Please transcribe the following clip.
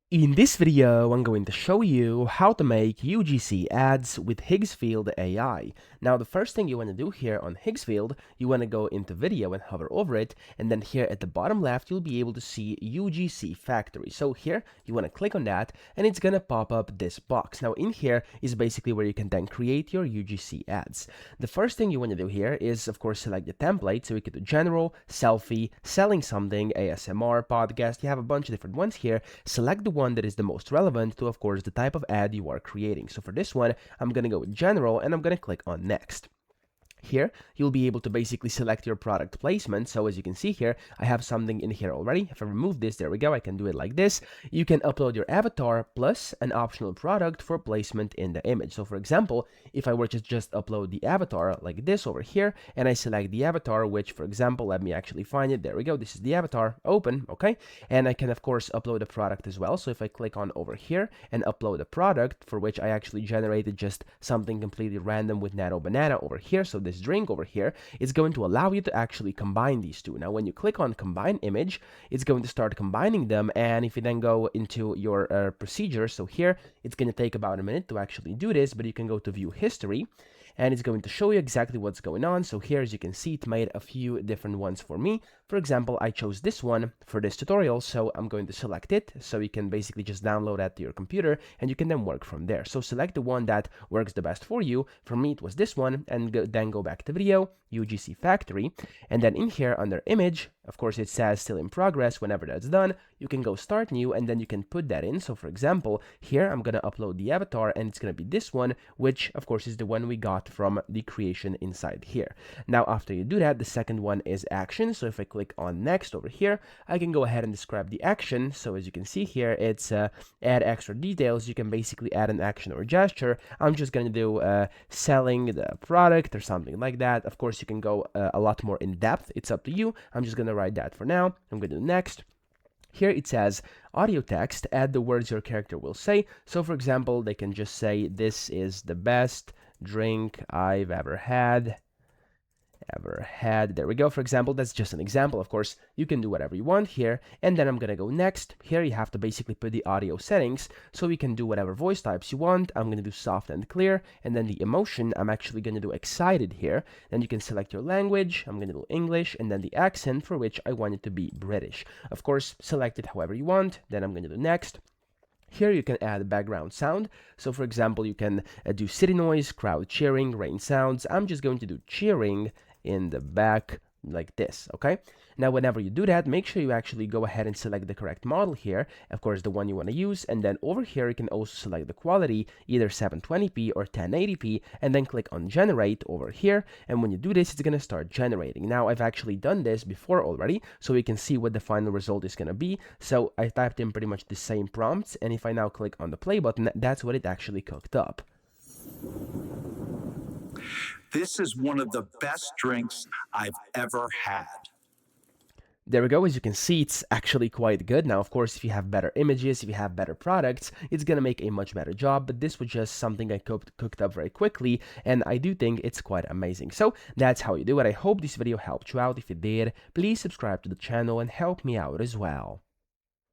In this video, I'm going to show you how to make UGC ads with Higgsfield AI. Now, the first thing you want to do here on Higgsfield, you want to go into video and hover over it, and then here at the bottom left, you'll be able to see UGC Factory. So here, you want to click on that, and it's going to pop up this box. Now, in here is basically where you can then create your UGC ads. The first thing you want to do here is, of course, select the template. So we could do general, selfie, selling something, ASMR, podcast. You have a bunch of different ones here. Select the one that is the most relevant to, of course, the type of ad you are creating. So for this one, I'm going to go with general and I'm going to click on next. Here, you'll be able to basically select your product placement. So as you can see here, I have something in here already. If I remove this, there we go. I can do it like this. You can upload your avatar plus an optional product for placement in the image. So for example, if I were to just upload the avatar like this over here, and I select the avatar, which for example, let me actually find it. There we go. This is the avatar, open, okay? And I can of course upload a product as well. So if I click on over here and upload a product for which I actually generated just something completely random with Nano Banana over here. So this drink over here is going to allow you to actually combine these two. Now, when you click on combine image, it's going to start combining them. And if you then go into your procedure, so here, it's going to take about a minute to actually do this, but you can go to view history and it's going to show you exactly what's going on. So here, as you can see, it made a few different ones for me. For example, I chose this one for this tutorial, so I'm going to select it. So you can basically just download that to your computer and you can then work from there. So select the one that works the best for you. For me, it was this one, and then go back to video, UGC Factory, and then in here under image, of course, it says still in progress. Whenever that's done, you can go start new and then you can put that in. So for example, here I'm going to upload the avatar and it's going to be this one, which of course is the one we got from the creation inside here. Now, after you do that, the second one is action. So if I click on next over here, I can go ahead and describe the action. So as you can see here, it's add extra details. You can basically add an action or gesture. I'm just going to do selling the product or something like that. Of course, you can go a lot more in depth. It's up to you. I'm just going to write that for now. I'm going to do next. Here it says audio text, add the words your character will say. So for example, they can just say, this is the best drink I've ever had. There we go. For example, that's just an example. Of course, you can do whatever you want here. And then I'm going to go next. Here you have to basically put the audio settings so you can do whatever voice types you want. I'm going to do soft and clear. And then the emotion, I'm actually going to do excited here. Then you can select your language. I'm going to do English, and then the accent for which I want it to be British. Of course, select it however you want. Then I'm going to do next. Here you can add background sound. So for example, you can do city noise, crowd cheering, rain sounds. I'm just going to do cheering in the back like this, okay? Now, whenever you do that, make sure you actually go ahead and select the correct model here, of course, the one you want to use, and then over here, you can also select the quality, either 720p or 1080p, and then click on generate over here, and when you do this, it's going to start generating. Now, I've actually done this before already, so we can see what the final result is going to be. So I typed in pretty much the same prompts, and if I now click on the play button, that's what it actually cooked up. This is one of the best drinks I've ever had. There we go. As you can see, it's actually quite good. Now, of course, if you have better images, if you have better products, it's going to make a much better job. But this was just something I cooked up very quickly, and I do think it's quite amazing. So that's how you do it. I hope this video helped you out. If it did, please subscribe to the channel and help me out as well.